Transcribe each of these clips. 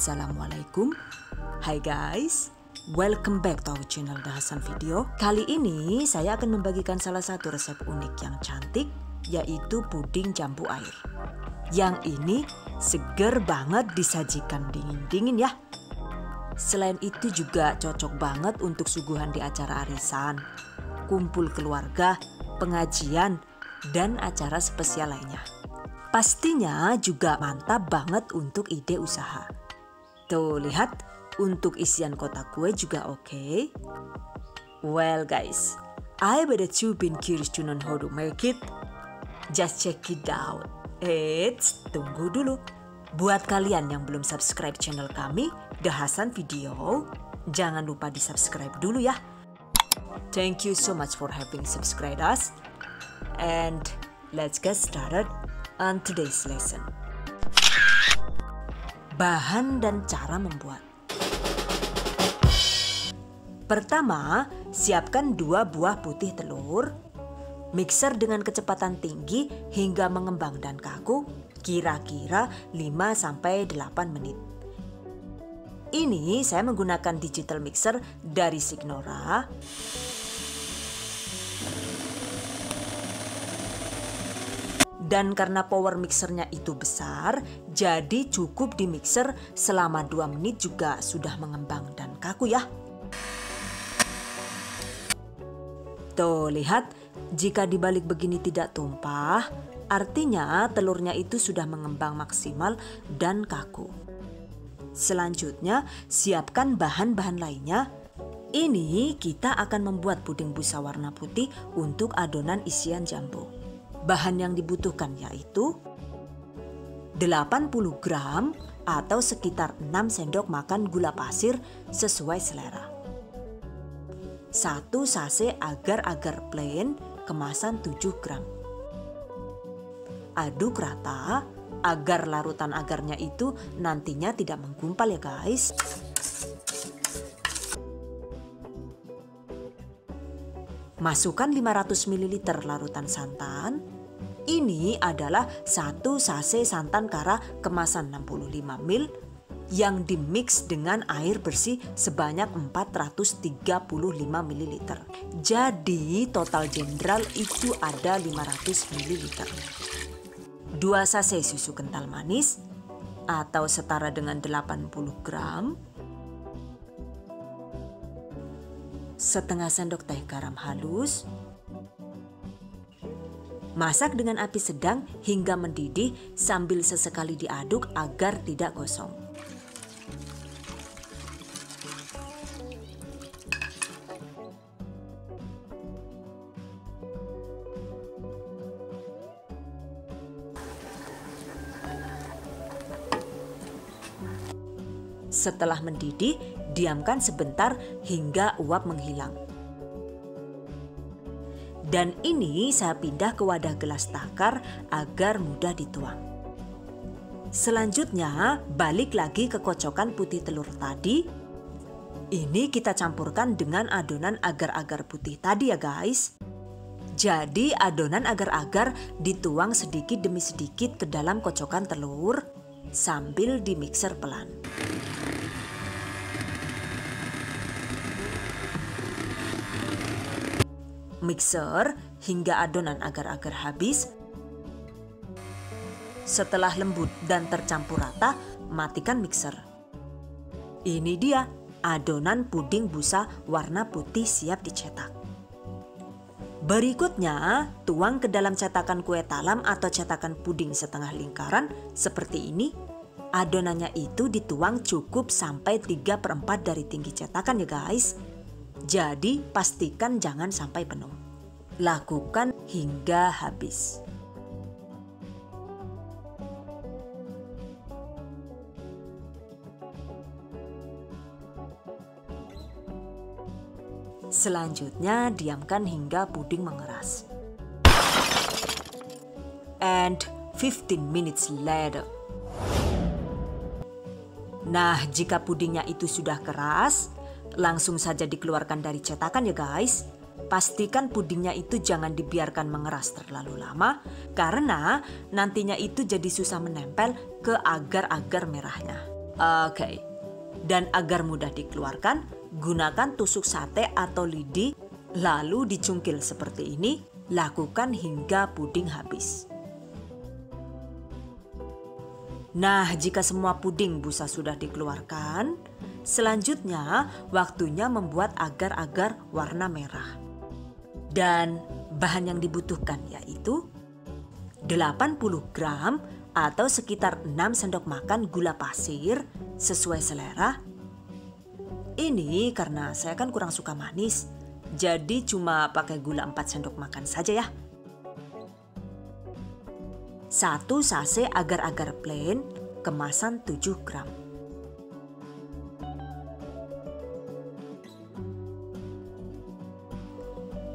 Assalamualaikum. Hai guys, welcome back to our channel The Hasan Video. Kali ini saya akan membagikan salah satu resep unik yang cantik, yaitu puding jambu air. Yang ini seger banget disajikan dingin-dingin ya. Selain itu juga cocok banget untuk suguhan di acara arisan, kumpul keluarga, pengajian, dan acara spesial lainnya. Pastinya juga mantap banget untuk ide usaha. Tuh lihat, untuk isian kotak kue juga oke. Well guys, I bet that you've been curious to know how to make it. Just check it out. Eits, tunggu dulu. Buat kalian yang belum subscribe channel kami, The Hasan Video, jangan lupa di subscribe dulu ya. Thank you so much for having subscribed us. And let's get started on today's lesson. Bahan dan cara membuat. Pertama, siapkan 2 buah putih telur. Mixer dengan kecepatan tinggi hingga mengembang dan kaku, kira-kira 5-8 menit. Ini saya menggunakan digital mixer dari Signora. Dan karena power mixernya itu besar, jadi cukup di mixer selama 2 menit juga sudah mengembang dan kaku ya. Tuh lihat, jika dibalik begini tidak tumpah, artinya telurnya itu sudah mengembang maksimal dan kaku. Selanjutnya, siapkan bahan-bahan lainnya. Ini kita akan membuat puding busa warna putih untuk adonan isian jambu. Bahan yang dibutuhkan yaitu 80 gram atau sekitar 6 sendok makan gula pasir sesuai selera. 1 sachet agar-agar plain kemasan 7 gram. Aduk rata agar larutan agarnya itu nantinya tidak menggumpal ya guys. Masukkan 500 ml larutan santan. Ini adalah 1 sachet santan kara kemasan 65 ml yang dimix dengan air bersih sebanyak 435 ml. Jadi total general itu ada 500 ml. 2 sachet susu kental manis atau setara dengan 80 gram. Setengah sendok teh garam halus. Masak dengan api sedang hingga mendidih sambil sesekali diaduk agar tidak gosong. Setelah mendidih, diamkan sebentar hingga uap menghilang. Dan ini saya pindah ke wadah gelas takar agar mudah dituang. Selanjutnya balik lagi ke kocokan putih telur tadi. Ini kita campurkan dengan adonan agar-agar putih tadi ya guys. Jadi adonan agar-agar dituang sedikit demi sedikit ke dalam kocokan telur sambil dimixer pelan. Mixer hingga adonan agar-agar habis. Setelah lembut dan tercampur rata, matikan mixer. Ini dia adonan puding busa warna putih siap dicetak. Berikutnya, tuang ke dalam cetakan kue talam atau cetakan puding setengah lingkaran seperti ini. Adonannya itu dituang cukup sampai 3/4 dari tinggi cetakan ya guys. Jadi pastikan jangan sampai penuh. Lakukan hingga habis. Selanjutnya diamkan hingga puding mengeras. And 15 minutes later. Nah, jika pudingnya itu sudah keras, langsung saja dikeluarkan dari cetakan ya guys. Pastikan pudingnya itu jangan dibiarkan mengeras terlalu lama karena nantinya itu jadi susah menempel ke agar-agar merahnya. Oke. Dan agar mudah dikeluarkan, gunakan tusuk sate atau lidi, lalu dicungkil seperti ini, lakukan hingga puding habis. Nah, jika semua puding busa sudah dikeluarkan, selanjutnya waktunya membuat agar-agar warna merah. Dan bahan yang dibutuhkan yaitu 80 gram atau sekitar 6 sendok makan gula pasir sesuai selera. Ini karena saya kan kurang suka manis, jadi cuma pakai gula 4 sendok makan saja ya. 1 sase agar-agar plain kemasan 7 gram.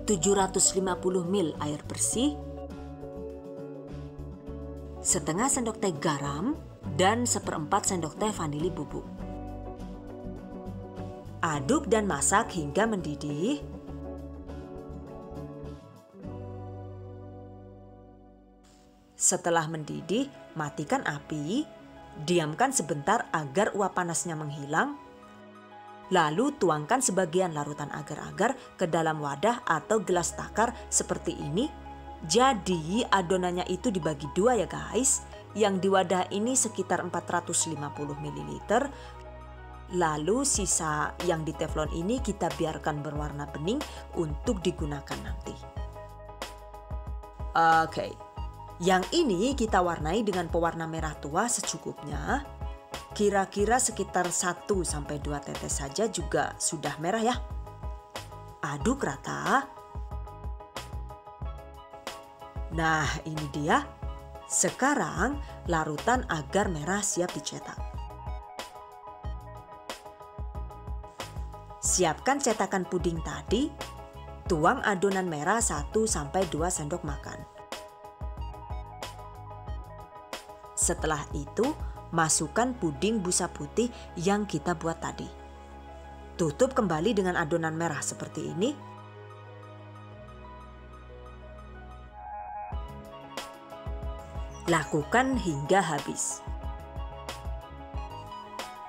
(750 ml) air bersih, setengah sendok teh garam, dan 1/4 sendok teh vanili bubuk. Aduk dan masak hingga mendidih. Setelah mendidih, matikan api, diamkan sebentar agar uap panasnya menghilang. Lalu tuangkan sebagian larutan agar-agar ke dalam wadah atau gelas takar seperti ini. Jadi adonannya itu dibagi dua ya guys. Yang di wadah ini sekitar 450 ml. Lalu sisa yang di teflon ini kita biarkan berwarna bening untuk digunakan nanti. Oke. Yang ini kita warnai dengan pewarna merah tua secukupnya. Kira-kira sekitar 1-2 tetes saja juga sudah merah ya. Aduk rata. Nah, ini dia. Sekarang larutan agar merah siap dicetak. Siapkan cetakan puding tadi. Tuang adonan merah 1-2 sendok makan. Setelah itu, masukkan puding busa putih yang kita buat tadi. Tutup kembali dengan adonan merah seperti ini. Lakukan hingga habis.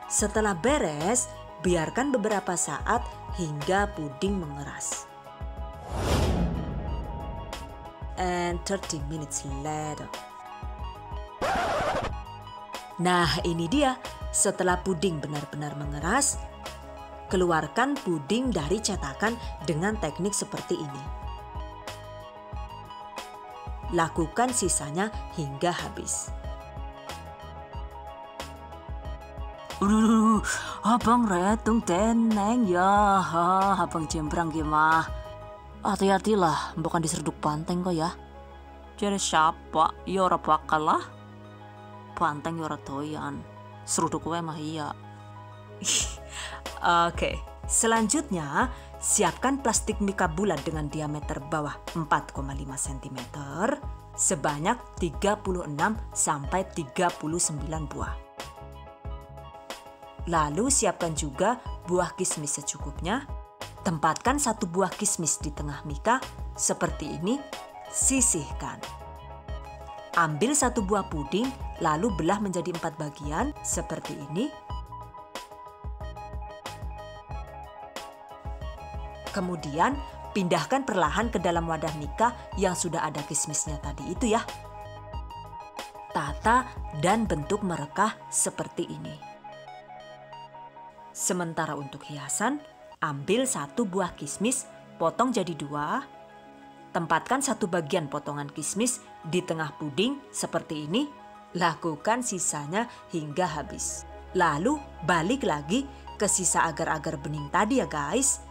Setelah beres, biarkan beberapa saat hingga puding mengeras. And 30 minutes later. Nah, ini dia. Setelah puding benar-benar mengeras, keluarkan puding dari cetakan dengan teknik seperti ini. Lakukan sisanya hingga habis. Abang retung teneng ya, abang jembrang gimana? Hati-hatilah, bukan diserduk banteng kok ya. Jadi siapa? Ya ora bakal lah. Banteng ya ora doyan. Seruduk kowe mah iya. Oke, selanjutnya siapkan plastik mika bulat dengan diameter bawah 4,5 cm sebanyak 36-39 buah. Lalu siapkan juga buah kismis secukupnya. Tempatkan 1 buah kismis di tengah mika seperti ini. Sisihkan. Ambil 1 buah puding, lalu belah menjadi 4 bagian seperti ini. Kemudian pindahkan perlahan ke dalam wadah mika yang sudah ada kismisnya tadi itu ya. Tata dan bentuk merekah seperti ini. Sementara untuk hiasan, ambil 1 buah kismis, potong jadi 2. Tempatkan 1 bagian potongan kismis di tengah puding seperti ini. Lakukan sisanya hingga habis. Lalu balik lagi ke sisa agar-agar bening tadi ya guys.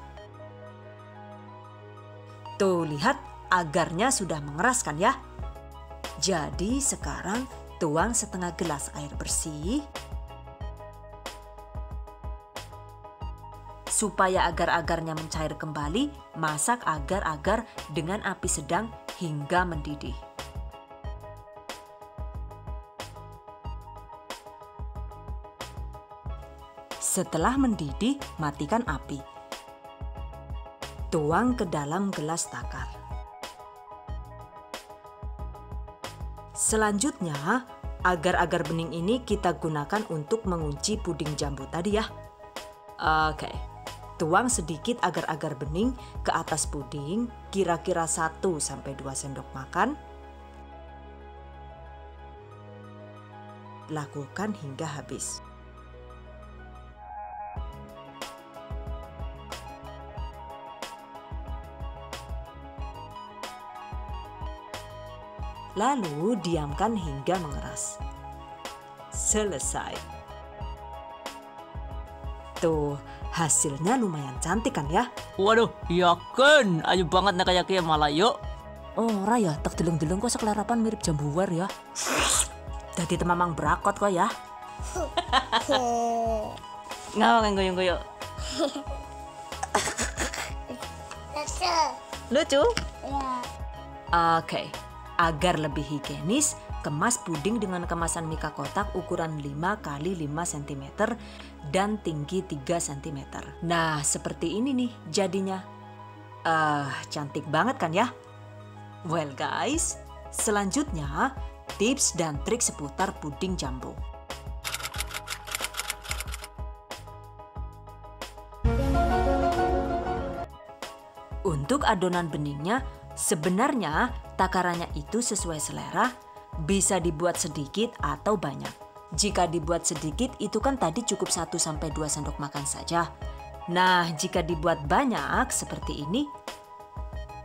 Tuh lihat, agarnya sudah mengeras kan ya. Jadi sekarang tuang setengah gelas air bersih. Supaya agar-agarnya mencair kembali, masak agar-agar dengan api sedang hingga mendidih. Setelah mendidih, matikan api. Tuang ke dalam gelas takar. Selanjutnya, Agar-agar bening ini kita gunakan untuk mengunci puding jambu tadi ya. Oke. Tuang sedikit agar-agar bening ke atas puding, kira-kira 1-2 sendok makan. Lakukan hingga habis. Lalu diamkan hingga mengeras. Selesai. Tuh, hasilnya lumayan cantik kan ya? Waduh, iya kan, ayo banget nak kayak malah yuk. Oh, raya, tak deleng-deleng kok sekelarapan mirip jambuwer ya. Jadi temamang berakot kok ya. Ngawang goyong-goyong. Lucu? Ya. Oke, agar lebih higienis, kemas puding dengan kemasan mika kotak ukuran 5 x 5 cm dan tinggi 3 cm. Nah, seperti ini nih jadinya. Cantik banget kan ya? Well guys, selanjutnya tips dan trik seputar puding jambu. Untuk adonan beningnya, sebenarnya takarannya itu sesuai selera, bisa dibuat sedikit atau banyak. Jika dibuat sedikit itu kan tadi cukup 1-2 sendok makan saja. Nah, jika dibuat banyak seperti ini,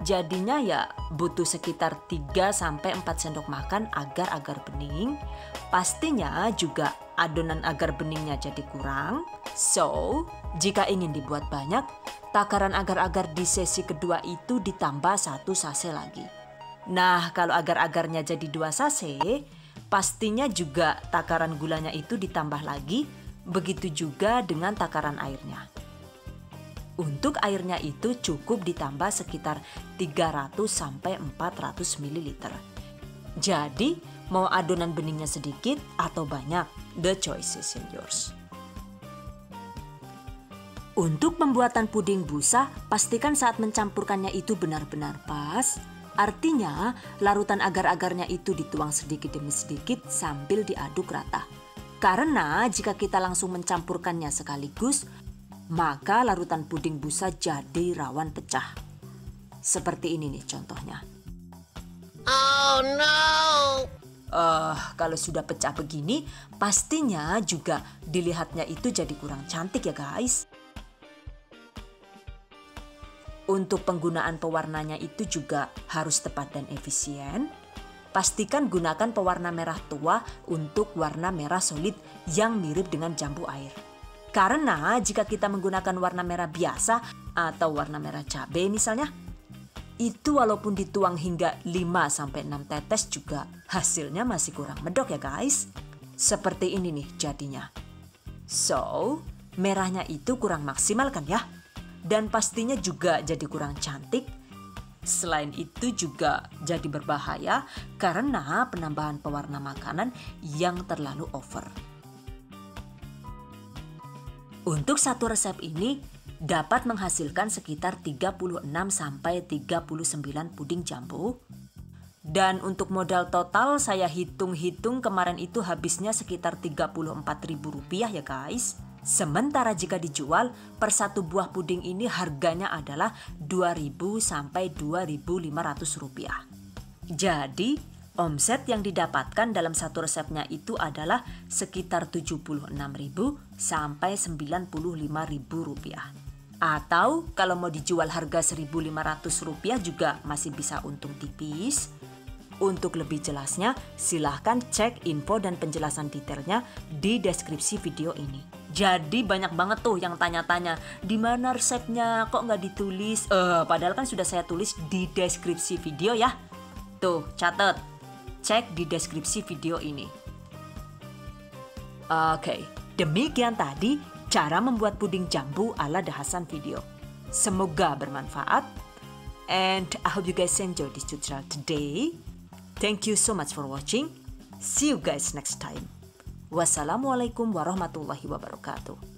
jadinya ya butuh sekitar 3-4 sendok makan agar-agar bening. Pastinya juga adonan agar beningnya jadi kurang. So, jika ingin dibuat banyak, takaran agar-agar di sesi kedua itu ditambah 1 sase lagi. Nah, kalau agar-agarnya jadi 2 sase, pastinya juga takaran gulanya itu ditambah lagi. Begitu juga dengan takaran airnya. Untuk airnya itu cukup ditambah sekitar 300-400 ml. Jadi, mau adonan beningnya sedikit atau banyak, the choice is yours. Untuk pembuatan puding busa, pastikan saat mencampurkannya itu benar-benar pas. Artinya, larutan agar-agarnya itu dituang sedikit demi sedikit sambil diaduk rata. Karena jika kita langsung mencampurkannya sekaligus, maka larutan puding busa jadi rawan pecah. Seperti ini nih contohnya. Oh no. Kalau sudah pecah begini, pastinya juga dilihatnya itu jadi kurang cantik ya guys. Untuk penggunaan pewarnanya itu juga harus tepat dan efisien. Pastikan gunakan pewarna merah tua untuk warna merah solid yang mirip dengan jambu air. Karena jika kita menggunakan warna merah biasa atau warna merah cabai misalnya, itu walaupun dituang hingga 5-6 tetes juga hasilnya masih kurang medok ya guys. Seperti ini nih jadinya. So, merahnya itu kurang maksimal kan ya? Dan pastinya juga jadi kurang cantik. Selain itu juga jadi berbahaya karena penambahan pewarna makanan yang terlalu over. Untuk satu resep ini dapat menghasilkan sekitar 36-39 puding jambu. Dan untuk modal total saya hitung-hitung kemarin itu habisnya sekitar Rp34.000 ya guys. Sementara jika dijual per satu buah puding ini harganya adalah Rp2.000 sampai Rp2.500. Jadi omset yang didapatkan dalam satu resepnya itu adalah sekitar Rp76.000 sampai Rp95.000. Atau kalau mau dijual harga Rp1.500 juga masih bisa untung tipis. Untuk lebih jelasnya silahkan cek info dan penjelasan detailnya di deskripsi video ini. Jadi banyak banget tuh yang tanya-tanya di mana resepnya kok nggak ditulis. Padahal kan sudah saya tulis di deskripsi video ya. Tuh catat. Cek di deskripsi video ini. Oke, demikian tadi cara membuat puding jambu ala The Hasan video. Semoga bermanfaat. And I hope you guys enjoy this tutorial today. Thank you so much for watching. See you guys next time. Wassalamualaikum warahmatullahi wabarakatuh.